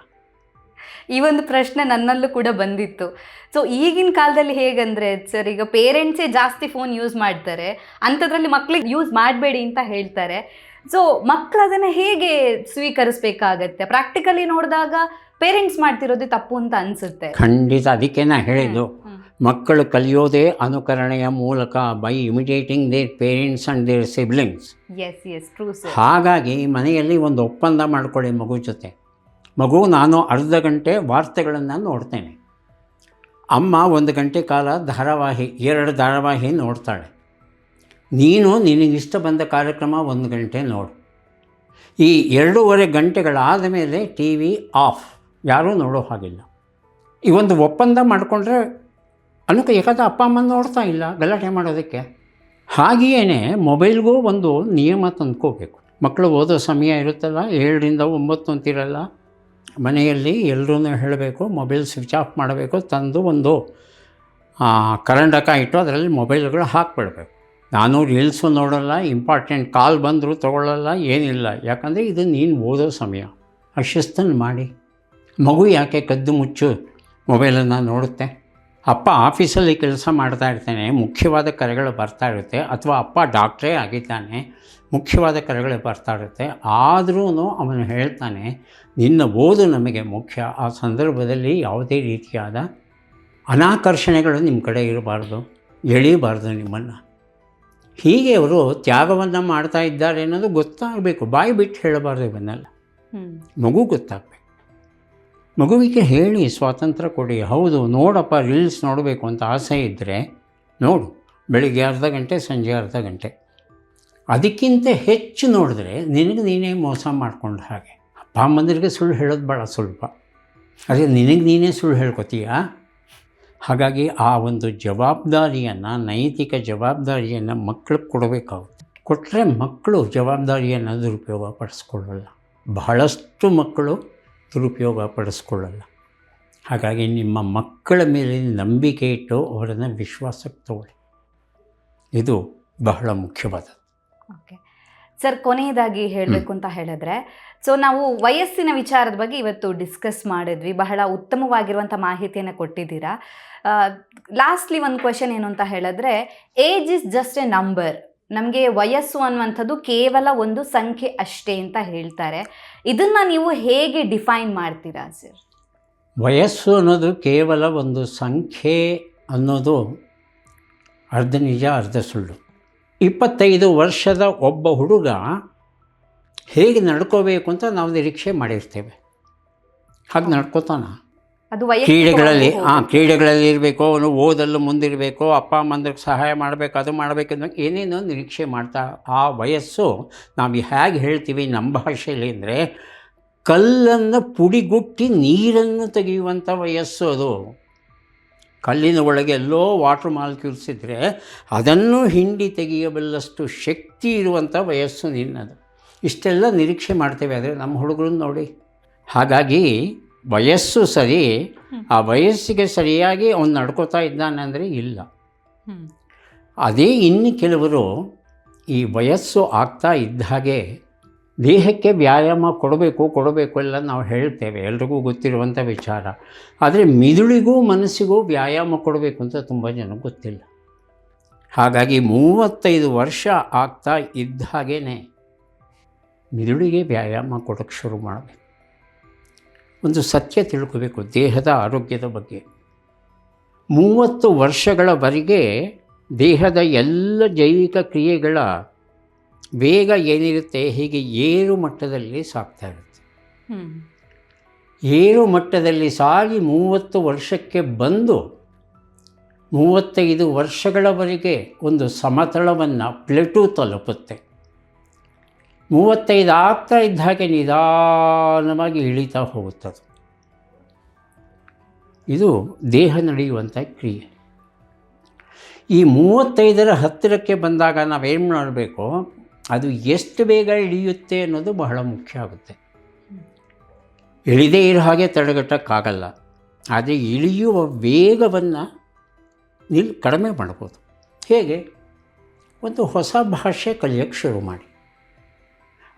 ಈ ಒಂದು ಪ್ರಶ್ನೆ ನನ್ನಲ್ಲೂ ಕೂಡ ಬಂದಿತ್ತು. ಸೊ ಈಗಿನ ಕಾಲದಲ್ಲಿ ಹೇಗಂದರೆ ಸರ್, ಈಗ ಪೇರೆಂಟ್ಸೇ ಜಾಸ್ತಿ ಫೋನ್ ಯೂಸ್ ಮಾಡ್ತಾರೆ, ಅಂಥದ್ರಲ್ಲಿ ಮಕ್ಳಿಗೆ ಯೂಸ್ ಮಾಡಬೇಡಿ ಅಂತ ಹೇಳ್ತಾರೆ. ಸೊ ಮಕ್ಕಳು ಅದನ್ನು ಹೇಗೆ ಸ್ವೀಕರಿಸಬೇಕಾಗತ್ತೆ? ಪ್ರಾಕ್ಟಿಕಲಿ ನೋಡಿದಾಗ ಪೇರೆಂಟ್ಸ್ ಮಾಡ್ತಿರೋದೇ ತಪ್ಪು ಅಂತ ಅನಿಸುತ್ತೆ. ಖಂಡಿತ, ಅದಕ್ಕೆ ನಾನು ಹೇಳಿದ್ದು, ಮಕ್ಕಳು ಕಲಿಯೋದೇ ಅನುಕರಣೆಯ ಮೂಲಕ, by imitating their parents and their siblings. Yes true sir. ಹಾಗಾಗಿ ಮನೆಯಲ್ಲಿ ಒಂದು ಒಪ್ಪಂದ ಮಾಡ್ಕೊಳ್ಳಿ ಮಗು ಜೊತೆ. ಮಗು, ನಾನು ಅರ್ಧ ಗಂಟೆ ವಾರ್ತೆಗಳನ್ನು ನೋಡ್ತೇನೆ, ಅಮ್ಮ 1 ಗಂಟೆ ಕಾಲ ಧಾರಾವಾಹಿ, 2 ಧಾರಾವಾಹಿ ನೋಡ್ತಾಳೆ, ನೀನು ನಿನಗಿಷ್ಟ ಬಂದ ಕಾರ್ಯಕ್ರಮ 1 ಗಂಟೆ ನೋಡು. ಈ 2.5 ಗಂಟೆಗಳಾದ ಮೇಲೆ ಟಿ ವಿ ಆಫ್, ಯಾರೂ ನೋಡೋ ಹಾಗಿಲ್ಲ. ಈ ಒಂದು ಒಪ್ಪಂದ ಮಾಡಿಕೊಂಡ್ರೆ ಯಾಕಂದ್ರೆ ಅಪ್ಪ ಅಮ್ಮ ನೋಡ್ತಾ ಇಲ್ಲ ಗಲಾಟೆ ಮಾಡೋದಕ್ಕೆ. ಹಾಗೆಯೇ ಮೊಬೈಲ್ಗೂ ಒಂದು ನಿಯಮ ತಂದ್ಕೋಬೇಕು. ಮಕ್ಕಳು ಓದೋ ಸಮಯ ಇರುತ್ತಲ್ಲ, 7 ರಿಂದ 9 ಅಂತಿರಲ್ಲ, ಮನೆಯಲ್ಲಿ ಎಲ್ಲರೂ ಹೇಳಬೇಕು ಮೊಬೈಲ್ ಸ್ವಿಚ್ ಆಫ್ ಮಾಡಬೇಕು, ತಂದು ಒಂದು ಕರಂಡಕ ಇಟ್ಟು ಅದರಲ್ಲಿ ಮೊಬೈಲ್ಗಳು ಹಾಕಿಬಿಡ್ಬೇಕು. ನಾನು ರೀಲ್ಸು ನೋಡೋಲ್ಲ, ಇಂಪಾರ್ಟೆಂಟ್ ಕಾಲ್ ಬಂದರೂ ತೊಗೊಳ್ಳಲ್ಲ, ಏನಿಲ್ಲ. ಯಾಕಂದರೆ ಇದು ನೀನು ಓದೋ ಸಮಯ. ಆ ಶಿಸ್ತನ್ನು ಮಾಡಿ. ಮಗು ಯಾಕೆ ಕದ್ದು ಮುಚ್ಚು ಮೊಬೈಲನ್ನು ನೋಡುತ್ತೆ? ಅಪ್ಪ ಆಫೀಸಲ್ಲಿ ಕೆಲಸ ಮಾಡ್ತಾ ಇರ್ತಾನೆ, ಮುಖ್ಯವಾದ ಕರೆಗಳು ಬರ್ತಾ ಇರುತ್ತೆ, ಅಥವಾ ಅಪ್ಪ ಡಾಕ್ಟ್ರೇ ಆಗಿದ್ದಾನೆ, ಮುಖ್ಯವಾದ ಕರೆಗಳು ಬರ್ತಾ ಇರುತ್ತೆ. ಆದರೂ ಅವನು ಹೇಳ್ತಾನೆ, ನಿನ್ನ ಓದು ನಮಗೆ ಮುಖ್ಯ. ಆ ಸಂದರ್ಭದಲ್ಲಿ ಯಾವುದೇ ರೀತಿಯಾದ ಅನಾಕರ್ಷಣೆಗಳು ನಿಮ್ಮ ಕಡೆ ಇರಬಾರ್ದು, ಎಳೀಬಾರ್ದು ನಿಮ್ಮನ್ನು. ಹೀಗೆ ಅವರು ತ್ಯಾಗವನ್ನು ಮಾಡ್ತಾ ಇದ್ದಾರೆ ಅನ್ನೋದು ಗೊತ್ತಾಗಬೇಕು. ಬಾಯಿ ಬಿಟ್ಟು ಹೇಳಬಾರ್ದು ಇವನ್ನೆಲ್ಲ, ಮಗು ಗೊತ್ತಾಗಬೇಕು. ಮಗುವಿಗೆ ಹೇಳಿ ಸ್ವಾತಂತ್ರ್ಯ ಕೊಡಿ. ಹೌದು ನೋಡಪ್ಪ, ರೀಲ್ಸ್ ನೋಡಬೇಕು ಅಂತ ಆಸೆ ಇದ್ದರೆ ನೋಡು, ಬೆಳಿಗ್ಗೆ ಅರ್ಧ ಗಂಟೆ, ಸಂಜೆ ಅರ್ಧ ಗಂಟೆ. ಅದಕ್ಕಿಂತ ಹೆಚ್ಚು ನೋಡಿದ್ರೆ ನಿನಗೆ ನೀನೇ ಮೋಸ ಮಾಡ್ಕೊಂಡು ಹಾಗೆ. ಅಪ್ಪ ಅಮ್ಮಂದಿರಿಗೆ ಸುಳ್ಳು ಹೇಳೋದು ಭಾಳ ಸುಲಭ, ಅದೇ ನಿನಗೆ ನೀನೇ ಸುಳ್ಳು ಹೇಳ್ಕೊತೀಯ. ಹಾಗಾಗಿ ಆ ಒಂದು ಜವಾಬ್ದಾರಿಯನ್ನು, ನೈತಿಕ ಜವಾಬ್ದಾರಿಯನ್ನು ಮಕ್ಕಳಿಗೆ ಕೊಡಬೇಕಾಗುತ್ತೆ. ಕೊಟ್ಟರೆ ಮಕ್ಕಳು ಜವಾಬ್ದಾರಿಯನ್ನು ದುರುಪಯೋಗ ಪಡಿಸ್ಕೊಳ್ಳಲ್ಲ. ಬಹಳಷ್ಟು ಮಕ್ಕಳು ದುರುಪಯೋಗ ಪಡಿಸ್ಕೊಳ್ಳಲ್ಲ. ಹಾಗಾಗಿ ನಿಮ್ಮ ಮಕ್ಕಳ ಮೇಲೆ ನಂಬಿಕೆ ಇಟ್ಟು ಅವರನ್ನು ವಿಶ್ವಾಸಕ್ಕೆ ತಗೊಳ್ಳಿ. ಇದು ಬಹಳ ಮುಖ್ಯವಾದದ್ದು. ಓಕೆ ಸರ್, ಕೊನೆಯದಾಗಿ ಹೇಳಬೇಕು ಅಂತ ಹೇಳಿದ್ರೆ, ಸೊ ನಾವು ವಯಸ್ಸಿನ ವಿಚಾರದ ಬಗ್ಗೆ ಇವತ್ತು ಡಿಸ್ಕಸ್ ಮಾಡಿದ್ವಿ. ಬಹಳ ಉತ್ತಮವಾಗಿರುವಂಥ ಮಾಹಿತಿಯನ್ನು ಕೊಟ್ಟಿದ್ದೀರಾ. ಲಾಸ್ಟ್ಲಿ ಒಂದು ಕ್ವೆಶನ್ ಏನು ಅಂತ ಹೇಳಿದ್ರೆ, age is just A number. ನಮಗೆ ವಯಸ್ಸು ಅನ್ನುವಂಥದ್ದು ಕೇವಲ ಒಂದು ಸಂಖ್ಯೆ ಅಷ್ಟೇ ಅಂತ ಹೇಳ್ತಾರೆ. ಇದನ್ನು ನೀವು ಹೇಗೆ ಡಿಫೈನ್ ಮಾಡ್ತೀರಾ ಸರ್? ವಯಸ್ಸು ಅನ್ನೋದು ಕೇವಲ ಒಂದು ಸಂಖ್ಯೆ ಅನ್ನೋದು ಅರ್ಧ ನಿಜ ಅರ್ಧ ಸುಳ್ಳು. 25 ವರ್ಷದ ಒಬ್ಬ ಹುಡುಗ ಹೇಗೆ ನಡ್ಕೋಬೇಕು ಅಂತ ನಾವು ನಿರೀಕ್ಷೆ ಮಾಡಿರ್ತೇವೆ, ಹಾಗೆ ನಡ್ಕೋತಾನ. ಅದು ಕ್ರೀಡೆಗಳಲ್ಲಿ ಇರಬೇಕು, ಅವನು ಓದಲು ಮುಂದಿರಬೇಕು, ಅಪ್ಪ ಅಮ್ಮಂದ್ರಿಗೆ ಸಹಾಯ ಮಾಡಬೇಕು, ಅದು ಮಾಡಬೇಕು ಅನ್ನೋಕೆ ಏನೇನೋ ನಿರೀಕ್ಷೆ ಮಾಡ್ತಾ ಆ ವಯಸ್ಸು ನಾವು ಹೇಗೆ ಹೇಳ್ತೀವಿ ನಮ್ಮ ಭಾಷೆಯಲ್ಲಿ ಅಂದರೆ, ಕಲ್ಲನ್ನು ಪುಡಿಗುಟ್ಟಿ ನೀರನ್ನು ತೆಗೆಯುವಂಥ ವಯಸ್ಸು ಅದು. ಕಲ್ಲಿನ ಒಳಗೆ ಎಲ್ಲೋ ವಾಟರ್ ಮಾಲಿಕ್ಯೂಲ್ಸ್ ಇದ್ದರೆ ಅದನ್ನು ಹಿಂಡಿ ತೆಗೆಯಬಲ್ಲಷ್ಟು ಶಕ್ತಿ ಇರುವಂಥ ವಯಸ್ಸು ನಿನ್ನದು. ಇಷ್ಟೆಲ್ಲ ನಿರೀಕ್ಷೆ ಮಾಡ್ತೇವೆ, ಆದರೆ ನಮ್ಮ ಹುಡುಗರನ್ನ ನೋಡಿ. ಹಾಗಾಗಿ ವಯಸ್ಸು ಸರಿ, ಆ ವಯಸ್ಸಿಗೆ ಸರಿಯಾಗಿ ಅವನು ನಡ್ಕೋತಾ ಇದ್ದಾನೆ ಅಂದರೆ ಇಲ್ಲ. ಅದೇ ಇನ್ನು ಕೆಲವರು ಈ ವಯಸ್ಸು ಆಗ್ತಾ ಇದ್ದ ಹಾಗೆ ದೇಹಕ್ಕೆ ವ್ಯಾಯಾಮ ಕೊಡಬೇಕು ಎಲ್ಲ ನಾವು ಹೇಳ್ತೇವೆ, ಎಲ್ರಿಗೂ ಗೊತ್ತಿರುವಂಥ ವಿಚಾರ. ಆದರೆ ಮಿದುಳಿಗೂ ಮನಸ್ಸಿಗೂ ವ್ಯಾಯಾಮ ಕೊಡಬೇಕು ಅಂತ ತುಂಬ ಜನಕ್ಕೆ ಗೊತ್ತಿಲ್ಲ. ಹಾಗಾಗಿ 35 ವರ್ಷ ಆಗ್ತಾ ಇದ್ದ ಹಾಗೇ ಮಿದುಳಿಗೆ ವ್ಯಾಯಾಮ ಕೊಡೋಕ್ಕೆ ಶುರು ಮಾಡಬೇಕು. ಒಂದು ಸತ್ಯ ತಿಳ್ಕೋಬೇಕು ದೇಹದ ಆರೋಗ್ಯದ ಬಗ್ಗೆ. 30 ವರ್ಷಗಳವರೆಗೆ ದೇಹದ ಎಲ್ಲ ಜೈವಿಕ ಕ್ರಿಯೆಗಳ ವೇಗ ಏನಿರುತ್ತೆ ಹೀಗೆ ಏರು ಮಟ್ಟದಲ್ಲಿ ಸಾಗ್ತಾ ಇರುತ್ತೆ. ಏರು ಮಟ್ಟದಲ್ಲಿ ಸಾಗಿ 30 ವರ್ಷಕ್ಕೆ ಬಂದು 35 ವರ್ಷಗಳವರೆಗೆ ಒಂದು ಸಮತಳವನ್ನು ಪ್ಲೇಟು ತಲುಪುತ್ತೆ. 35 ಆಗ್ತಾ ಇದ್ದ ಹಾಗೆ ನಿಧಾನವಾಗಿ ಇಳಿತಾ ಹೋಗುತ್ತದೆ. ಇದು ದೇಹ ನಡೆಯುವಂಥ ಕ್ರಿಯೆ. ಈ 35ರ ಹತ್ತಿರಕ್ಕೆ ಬಂದಾಗ ನಾವೇನು ಮಾಡಬೇಕು, ಅದು ಎಷ್ಟು ಬೇಗ ಇಳಿಯುತ್ತೆ ಅನ್ನೋದು ಬಹಳ ಮುಖ್ಯ ಆಗುತ್ತೆ. ಇಳಿದೇ ಇರೋ ಹಾಗೆ ತಡೆಗಟ್ಟೋಕ್ಕಾಗಲ್ಲ, ಆದರೆ ಇಳಿಯುವ ವೇಗವನ್ನು ಕಡಿಮೆ ಮಾಡ್ಬೋದು. ಹೇಗೆ? ಒಂದು ಹೊಸ ಭಾಷೆ ಕಲಿಯೋಕ್ಕೆ ಶುರು ಮಾಡಿ.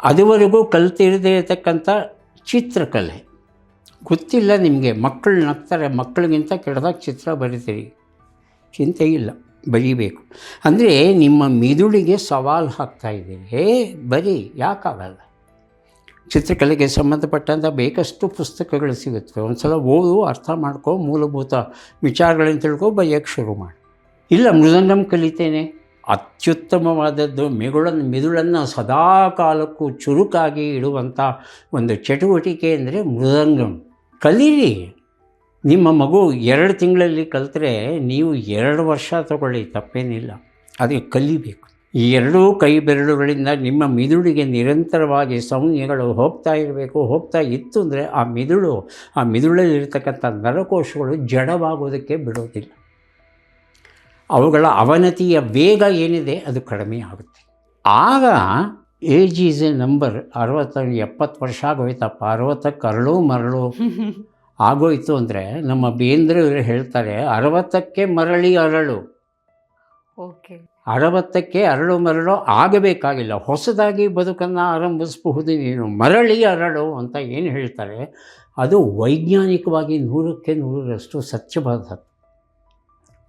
ಅದುವರೆಗೂ ಕಲ್ತಿರದೇ ಇರತಕ್ಕಂಥ ಚಿತ್ರಕಲೆ ಗೊತ್ತಿಲ್ಲ ನಿಮಗೆ. ಮಕ್ಕಳು ನಗ್ತಾರೆ, ಮಕ್ಕಳಿಗಿಂತ ಕೆಟ್ಟದಾಗ ಚಿತ್ರ ಬರಿತೀರಿ, ಚಿಂತೆ ಇಲ್ಲ, ಬರೀಬೇಕು. ಅಂದರೆ ನಿಮ್ಮ ಮಿದುಳಿಗೆ ಸವಾಲು ಹಾಕ್ತಾಯಿದ್ದೀರಿ, ಬರೀ ಯಾಕಾಗಲ್ಲ. ಚಿತ್ರಕಲೆಗೆ ಸಂಬಂಧಪಟ್ಟಂಥ ಬೇಕಷ್ಟು ಪುಸ್ತಕಗಳು ಸಿಗುತ್ತವೆ. ಒಂದು ಸಲ ಓದು, ಅರ್ಥ ಮಾಡ್ಕೊ, ಮೂಲಭೂತ ವಿಚಾರಗಳನ್ನು ತಿಳ್ಕೊ, ಬರೆಯೋಕ್ಕೆ ಶುರು ಮಾಡಿ. ಇಲ್ಲ ಮೃದಂಗಂ ಕಲಿತೇನೆ, ಅತ್ಯುತ್ತಮವಾದದ್ದು. ಮಿದುಳನ್ನು ಸದಾ ಕಾಲಕ್ಕೂ ಚುರುಕಾಗಿ ಇಡುವಂಥ ಒಂದು ಚಟುವಟಿಕೆ ಅಂದರೆ ಮೃದಂಗಂ. ಕಲೀರಿ. ನಿಮ್ಮ ಮಗು 2 ತಿಂಗಳಲ್ಲಿ ಕಲಿತ್ರೆ ನೀವು 2 ವರ್ಷ ತಗೊಳ್ಳಿ, ತಪ್ಪೇನಿಲ್ಲ. ಅದಕ್ಕೆ ಕಲಿಬೇಕು. ಈ 2 ಕೈ ಬೆರಳುಗಳಿಂದ ನಿಮ್ಮ ಮಿದುಳಿಗೆ ನಿರಂತರವಾಗಿ ಸಂಜ್ಞೆಗಳು ಹೋಗ್ತಾ ಇರಬೇಕು. ಹೋಗ್ತಾ ಇತ್ತು ಅಂದರೆ ಆ ಮಿದುಳಲ್ಲಿರ್ತಕ್ಕಂಥ ನರಕೋಶಗಳು ಜಡವಾಗೋದಕ್ಕೆ ಬಿಡೋದಿಲ್ಲ. ಅವುಗಳ ಅವನತಿಯ ವೇಗ ಏನಿದೆ ಅದು ಕಡಿಮೆ ಆಗುತ್ತೆ. ಆಗ ಏಜ್ ಈಸ್ ಎ ನಂಬರ್. 60-70 ವರ್ಷ ಆಗೋಯ್ತಪ್ಪ, 60ಕ್ಕೆ ಅರಳು ಮರಳು ಆಗೋಯ್ತು ಅಂದರೆ ನಮ್ಮ ಬೇಂದ್ರವರು ಹೇಳ್ತಾರೆ, 60ಕ್ಕೆ ಮರಳಿ ಅರಳು. ಓಕೆ, 60ಕ್ಕೆ ಅರಳು ಮರಳು ಆಗಬೇಕಾಗಿಲ್ಲ, ಹೊಸದಾಗಿ ಬದುಕನ್ನು ಆರಂಭಿಸಬಹುದು ನೀನು, ಮರಳಿ ಅರಳು ಅಂತ ಏನು ಹೇಳ್ತಾರೆ ಅದು ವೈಜ್ಞಾನಿಕವಾಗಿ 100ಕ್ಕೆ 100ರಷ್ಟು ಸತ್ಯವಾದದ್ದು.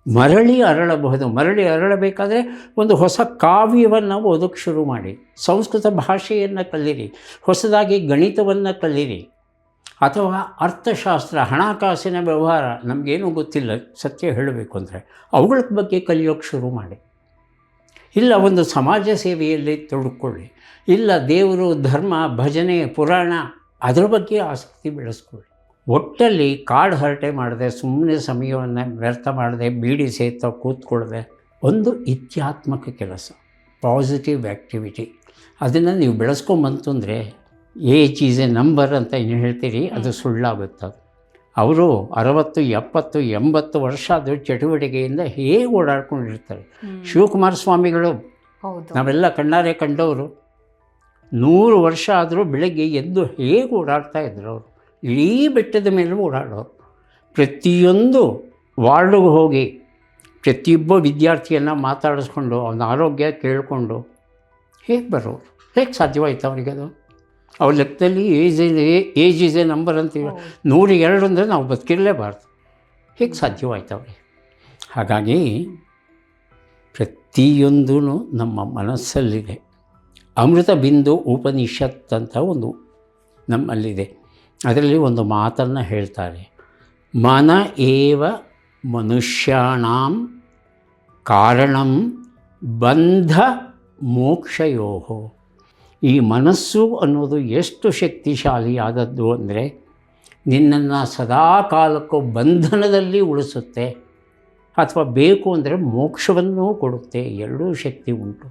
ಮರಳಿ ಅರಳಬಹುದು. ಮರಳಿ ಅರಳಬೇಕಾದ್ರೆ ಒಂದು ಹೊಸ ಕಾವ್ಯವನ್ನು ಓದೋಕ್ಕೆ ಶುರು ಮಾಡಿ, ಸಂಸ್ಕೃತ ಭಾಷೆಯನ್ನು ಕಲೀರಿ, ಹೊಸದಾಗಿ ಗಣಿತವನ್ನು ಕಲೀರಿ, ಅಥವಾ ಅರ್ಥಶಾಸ್ತ್ರ, ಹಣಕಾಸಿನ ವ್ಯವಹಾರ, ನಮಗೇನೂ ಗೊತ್ತಿಲ್ಲ ಸತ್ಯ ಹೇಳಬೇಕು ಅಂದರೆ ಅವುಗಳ ಬಗ್ಗೆ ಕಲಿಯೋಕ್ಕೆ ಶುರು ಮಾಡಿ. ಇಲ್ಲ ಒಂದು ಸಮಾಜ ಸೇವೆಯಲ್ಲಿ ತೊಡಕೊಳ್ಳಿ. ಇಲ್ಲ ದೇವರು, ಧರ್ಮ, ಭಜನೆ, ಪುರಾಣ ಅದರ ಬಗ್ಗೆ ಆಸಕ್ತಿ ಬೆಳೆಸ್ಕೊಳ್ಳಿ. ಒಟ್ಟಲ್ಲಿ ಕಾಡು ಹರಟೆ ಮಾಡದೆ, ಸುಮ್ಮನೆ ಸಮಯವನ್ನು ವ್ಯರ್ಥ ಮಾಡದೆ, ಬೀಡಿ ಸೇತ ಕೂತ್ಕೊಳ್ಳದೆ, ಒಂದು ಇತ್ಯಾತ್ಮಕ ಕೆಲಸ, ಪಾಸಿಟಿವ್ ಆ್ಯಕ್ಟಿವಿಟಿ, ಅದನ್ನು ನೀವು ಬೆಳೆಸ್ಕೊಂಬಂತು ಅಂದರೆ ಏಜ್ ಈಸ್ ಎ ನಂಬರ್ ಅಂತ ಏನು ಹೇಳ್ತೀರಿ, ಅದು ಸುಳ್ಳಾಗುತ್ತೆ. ಅವರು 60, 70, 80 ವರ್ಷ ಅದು ಚಟುವಟಿಕೆಯಿಂದ ಹೇಗೆ ಓಡಾಡ್ಕೊಂಡಿರ್ತಾರೆ. ಶಿವಕುಮಾರ ಸ್ವಾಮಿಗಳು ನಾವೆಲ್ಲ ಕಣ್ಣಾರೆ ಕಂಡವರು, 100 ವರ್ಷ ಆದರೂ ಬೆಳಗ್ಗೆ ಎದ್ದು ಹೇಗೆ ಓಡಾಡ್ತಾ ಇದ್ರು ಅವರು. ಇಡೀ ಬೆಟ್ಟದ ಮೇಲೆ ಓಡಾಡೋರು. ಪ್ರತಿಯೊಂದು ವಾರ್ಡ್ಗೆ ಹೋಗಿ ಪ್ರತಿಯೊಬ್ಬ ವಿದ್ಯಾರ್ಥಿಯನ್ನು ಮಾತಾಡಿಸ್ಕೊಂಡು ಅವನ ಆರೋಗ್ಯ ಕೇಳಿಕೊಂಡು ಹೇಗೆ ಬರೋರು, ಹೇಗೆ ಸಾಧ್ಯವಾಯಿತು ಅವರಿಗೆ? ಅದು ಅವ್ರ ಲೆಕ್ಕದಲ್ಲಿ ಏಜ್ ಈಸ್ ಎ ನಂಬರ್ ಅಂತೀವಿ. 102 ಅಂದರೆ ನಾವು ಬದುಕಿರಲೇಬಾರ್ದು. ಹೇಗೆ ಸಾಧ್ಯವಾಯ್ತು ಅವ್ರಿಗೆ? ಹಾಗಾಗಿ ಪ್ರತಿಯೊಂದೂ ನಮ್ಮ ಮನಸ್ಸಲ್ಲಿದೆ. ಅಮೃತ ಬಿಂದು ಉಪನಿಷತ್ ಅಂತ ಒಂದು ನಮ್ಮಲ್ಲಿದೆ. ಅದರಲ್ಲಿ ಒಂದು ಮಾತನ್ನು ಹೇಳ್ತಾರೆ, ಮನ ಏವ ಮನುಷ್ಯಾಣಾಂ ಕಾರಣಂ ಬಂಧ ಮೋಕ್ಷಯೋ. ಈ ಮನಸ್ಸು ಅನ್ನೋದು ಎಷ್ಟು ಶಕ್ತಿಶಾಲಿಯಾದದ್ದು ಅಂದರೆ ನಿನ್ನನ್ನು ಸದಾ ಕಾಲಕ್ಕೂ ಬಂಧನದಲ್ಲಿ ಉಳಿಸುತ್ತೆ, ಅಥವಾ ಬೇಕು ಅಂದರೆ ಮೋಕ್ಷವನ್ನೂ ಕೊಡುತ್ತೆ. ಎರಡೂ ಶಕ್ತಿ ಉಂಟು.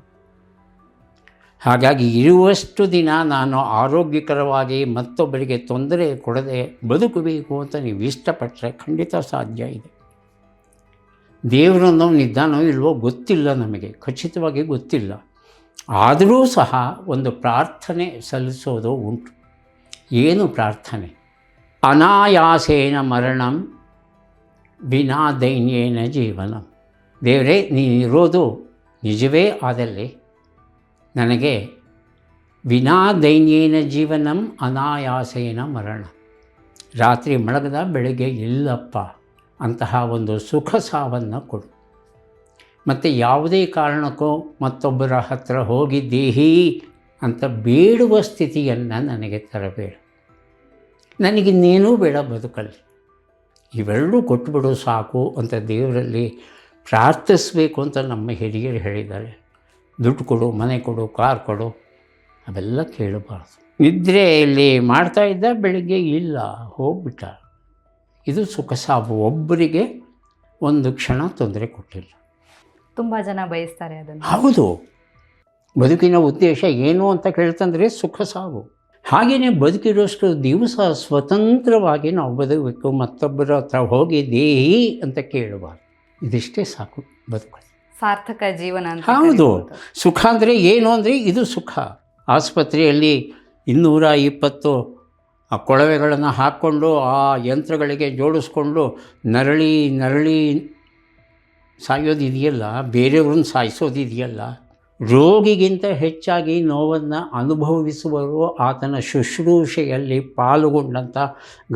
ಹಾಗಾಗಿ ಇರುವಷ್ಟು ದಿನ ನಾನು ಆರೋಗ್ಯಕರವಾಗಿ ಮತ್ತೊಬ್ಬರಿಗೆ ತೊಂದರೆ ಕೊಡದೆ ಬದುಕಬೇಕು ಅಂತ ನೀವು ಇಷ್ಟಪಟ್ಟರೆ ಖಂಡಿತ ಸಾಧ್ಯ ಇದೆ. ದೇವರನ್ನು ನಿದ್ದಾನೋ ಇಲ್ವೋ ಗೊತ್ತಿಲ್ಲ, ನಮಗೆ ಖಚಿತವಾಗಿ ಗೊತ್ತಿಲ್ಲ. ಆದರೂ ಸಹ ಒಂದು ಪ್ರಾರ್ಥನೆ ಸಲ್ಲಿಸೋದು ಉಂಟು. ಏನು ಪ್ರಾರ್ಥನೆ? ಅನಾಯಾಸೇನ ಮರಣಂ ವಿನಾ ದೈನ್ಯೇನ ಜೀವನಂ. ದೇವರೇ, ನೀನಿರೋದು ನಿಜವೇ ಆದಲ್ಲಿ ನನಗೆ ವಿನಾ ದೈನ್ಯೇನ ಜೀವನಂ ಅನಾಯಾಸೇನ ಮರಣ. ರಾತ್ರಿ ಮಲಗದ ಬೆಳಗ್ಗೆ ಇಲ್ಲಪ್ಪ ಅಂತಹ ಒಂದು ಸುಖ ಸಾವನ್ನು ಕೊಡು. ಮತ್ತು ಯಾವುದೇ ಕಾರಣಕ್ಕೂ ಮತ್ತೊಬ್ಬರ ಹತ್ತಿರ ಹೋಗಿ ದೇಹಿ ಅಂತ ಬೇಡುವ ಸ್ಥಿತಿಯನ್ನು ನನಗೆ ತರಬೇಡ. ನನಗಿನ್ನೇನೂ ಬೇಡ ಬದುಕಲ್ಲಿ, ಇವೆರಡೂ ಕೊಟ್ಟುಬಿಡು ಸಾಕು ಅಂತ ದೇವರಲ್ಲಿ ಪ್ರಾರ್ಥಿಸಬೇಕು ಅಂತ ನಮ್ಮ ಹಿರಿಯರು ಹೇಳಿದ್ದಾರೆ. ದುಡ್ಡು ಕೊಡು, ಮನೆ ಕೊಡು, ಕಾರ್ ಕೊಡು, ಅವೆಲ್ಲ ಕೇಳಬಾರ್ದು. ನಿದ್ರೆಯಲ್ಲಿ ಮಾಡ್ತಾಯಿದ್ದ, ಬೆಳಿಗ್ಗೆ ಇಲ್ಲ, ಹೋಗ್ಬಿಟ್ಟ. ಇದು ಸುಖ ಸಾವು. ಒಬ್ಬರಿಗೆ ಒಂದು ಕ್ಷಣ ತೊಂದರೆ ಕೊಟ್ಟಿಲ್ಲ. ತುಂಬ ಜನ ಬಯಸ್ತಾರೆ ಅದನ್ನು. ಹೌದು, ಬದುಕಿನ ಉದ್ದೇಶ ಏನು ಅಂತ ಕೇಳ್ತಂದರೆ ಸುಖ ಸಾವು. ಹಾಗೆಯೇ ಬದುಕಿರೋಷ್ಟು ದಿವಸ ಸ್ವತಂತ್ರವಾಗಿ ನಾವು ಬದುಕಬೇಕು. ಮತ್ತೊಬ್ಬರ ಹತ್ರ ಹೋಗಿ ದೇಹಿ ಅಂತ ಕೇಳಬಾರ್ದು. ಇದಿಷ್ಟೇ ಸಾಕು ಬದುಕು, ಸಾರ್ಥಕ ಜೀವನ ಅಂತ. ಹೌದು, ಸುಖ ಅಂದರೆ ಏನು ಅಂದರೆ ಇದು ಸುಖ. ಆಸ್ಪತ್ರೆಯಲ್ಲಿ 220 ಕೊಳವೆಗಳನ್ನು ಹಾಕ್ಕೊಂಡು ಆ ಯಂತ್ರಗಳಿಗೆ ಜೋಡಿಸ್ಕೊಂಡು ನರಳಿ ಸಾಯೋದಿದೆಯಲ್ಲ, ಬೇರೆಯವ್ರನ್ನ ಸಾಯಿಸೋದಿದೆಯಲ್ಲ. ರೋಗಿಗಿಂತ ಹೆಚ್ಚಾಗಿ ನೋವನ್ನು ಅನುಭವಿಸುವರು ಆತನ ಶುಶ್ರೂಷೆಯಲ್ಲಿ ಪಾಲ್ಗೊಂಡಂಥ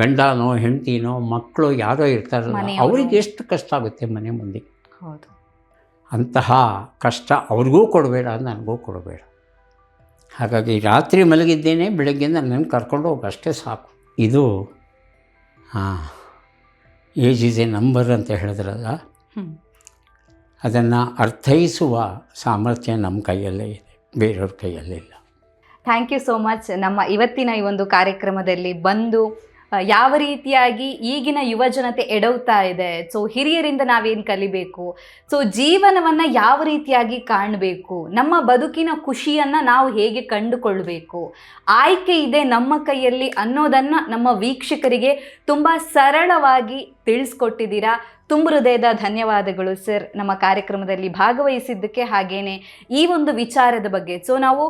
ಗಂಡನೋ ಹೆಂಡತಿನೋ ಮಕ್ಕಳು ಯಾರೋ ಇರ್ತಾರಲ್ಲ, ಅವ್ರಿಗೆ ಎಷ್ಟು ಕಷ್ಟ ಆಗುತ್ತೆ ಮನೆ ಮುಂದೆ. ಹೌದು, ಅಂತಹ ಕಷ್ಟ ಅವ್ರಿಗೂ ಕೊಡಬೇಡ, ನನಗೂ ಕೊಡಬೇಡ. ಹಾಗಾಗಿ ರಾತ್ರಿ ಮಲಗಿದ್ದೇನೆ, ಬೆಳಗ್ಗೆ ನನ್ನನ್ನು ಕರ್ಕೊಂಡು ಹೋಗಿ ಅಷ್ಟೇ ಸಾಕು. ಇದು ಏಜ್ ಈಸ್ ಎ ನಂಬರ್ ಅಂತ ಹೇಳಿದ್ರಲ್ಲ, ಅದನ್ನು ಅರ್ಥೈಸುವ ಸಾಮರ್ಥ್ಯ ನಮ್ಮ ಕೈಯಲ್ಲೇ ಇದೆ, ಬೇರೆಯವ್ರ ಕೈಯಲ್ಲೇ ಇಲ್ಲ. Thank you so much. ನಮ್ಮ ಇವತ್ತಿನ ಈ ಒಂದು ಕಾರ್ಯಕ್ರಮದಲ್ಲಿ ಬಂದು ಯಾವ ರೀತಿಯಾಗಿ ಈಗಿನ ಯುವಜನತೆ ಎಡವ್ತಾ ಇದೆ, ಸೊ ಹಿರಿಯರಿಂದ ನಾವೇನು ಕಲಿಬೇಕು, ಸೊ ಜೀವನವನ್ನು ಯಾವ ರೀತಿಯಾಗಿ ಕಾಣಬೇಕು, ನಮ್ಮ ಬದುಕಿನ ಖುಷಿಯನ್ನು ನಾವು ಹೇಗೆ ಕಂಡುಕೊಳ್ಬೇಕು, ಆಯ್ಕೆ ಇದೆ ನಮ್ಮ ಕೈಯಲ್ಲಿ ಅನ್ನೋದನ್ನು ನಮ್ಮ ವೀಕ್ಷಕರಿಗೆ ತುಂಬ ಸರಳವಾಗಿ ತಿಳಿಸ್ಕೊಟ್ಟಿದ್ದೀರಾ. ತುಂಬ ಹೃದಯದ ಧನ್ಯವಾದಗಳು ಸರ್, ನಮ್ಮ ಕಾರ್ಯಕ್ರಮದಲ್ಲಿ ಭಾಗವಹಿಸಿದ್ದಕ್ಕೆ. ಹಾಗೇನೆ ಈ ಒಂದು ವಿಚಾರದ ಬಗ್ಗೆ, ಸೊ ನಾವು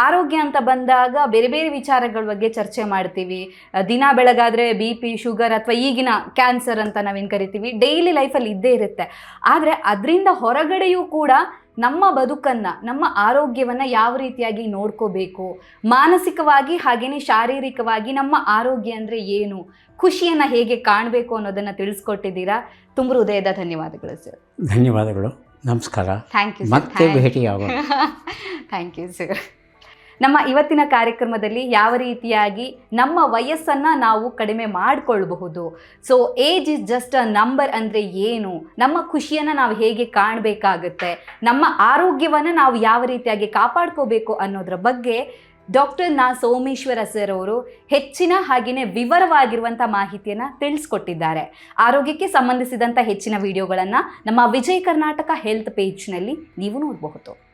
ಆರೋಗ್ಯ ಅಂತ ಬಂದಾಗ ಬೇರೆ ಬೇರೆ ವಿಚಾರಗಳ ಬಗ್ಗೆ ಚರ್ಚೆ ಮಾಡ್ತೀವಿ. ದಿನ ಬೆಳಗಾದರೆ BP, ಶುಗರ್ ಅಥವಾ ಈಗಿನ ಕ್ಯಾನ್ಸರ್ ಅಂತ ನಾವೇನು ಕರಿತೀವಿ, ಡೈಲಿ ಲೈಫಲ್ಲಿ ಇದ್ದೇ ಇರುತ್ತೆ. ಆದರೆ ಅದರಿಂದ ಹೊರಗಡೆಯೂ ಕೂಡ ನಮ್ಮ ಬದುಕನ್ನು, ನಮ್ಮ ಆರೋಗ್ಯವನ್ನು ಯಾವ ರೀತಿಯಾಗಿ ನೋಡ್ಕೋಬೇಕು, ಮಾನಸಿಕವಾಗಿ ಹಾಗೆಯೇ ಶಾರೀರಿಕವಾಗಿ ನಮ್ಮ ಆರೋಗ್ಯ ಅಂದರೆ ಏನು, ಖುಷಿಯನ್ನು ಹೇಗೆ ಕಾಣಬೇಕು ಅನ್ನೋದನ್ನು ತಿಳಿಸ್ಕೊಟ್ಟಿದ್ದೀರಾ. ತುಂಬ ಹೃದಯದ ಧನ್ಯವಾದಗಳು ಸರ್. ಧನ್ಯವಾದಗಳು, ನಮಸ್ಕಾರ. ಥ್ಯಾಂಕ್ ಯು, ಮತ್ತೆ ಭೇಟಿಯಾಗೋಣ. Thank you sir. ನಮ್ಮ ಇವತ್ತಿನ ಕಾರ್ಯಕ್ರಮದಲ್ಲಿ ಯಾವ ರೀತಿಯಾಗಿ ನಮ್ಮ ವಯಸ್ಸನ್ನು ನಾವು ಕಡಿಮೆ ಮಾಡಿಕೊಳ್ಬಹುದು, so age is just a number ಅಂದರೆ ಏನು, ನಮ್ಮ ಖುಷಿಯನ್ನು ನಾವು ಹೇಗೆ ಕಾಣಬೇಕಾಗುತ್ತೆ, ನಮ್ಮ ಆರೋಗ್ಯವನ್ನು ನಾವು ಯಾವ ರೀತಿಯಾಗಿ ಕಾಪಾಡ್ಕೋಬೇಕು ಅನ್ನೋದ್ರ ಬಗ್ಗೆ ಡಾಕ್ಟರ್ ನಾ ಸೋಮೇಶ್ವರ ಸರ್ ಅವರು ಹೆಚ್ಚಿನ ಹಾಗೆಯೇ ವಿವರವಾಗಿರುವಂಥ ಮಾಹಿತಿಯನ್ನು ತಿಳಿಸ್ಕೊಟ್ಟಿದ್ದಾರೆ. ಆರೋಗ್ಯಕ್ಕೆ ಸಂಬಂಧಿಸಿದಂಥ ಹೆಚ್ಚಿನ ವಿಡಿಯೋಗಳನ್ನು ನಮ್ಮ ವಿಜಯ ಕರ್ನಾಟಕ ಹೆಲ್ತ್ ಪೇಜ್ನಲ್ಲಿ ನೀವು ನೋಡಬಹುದು.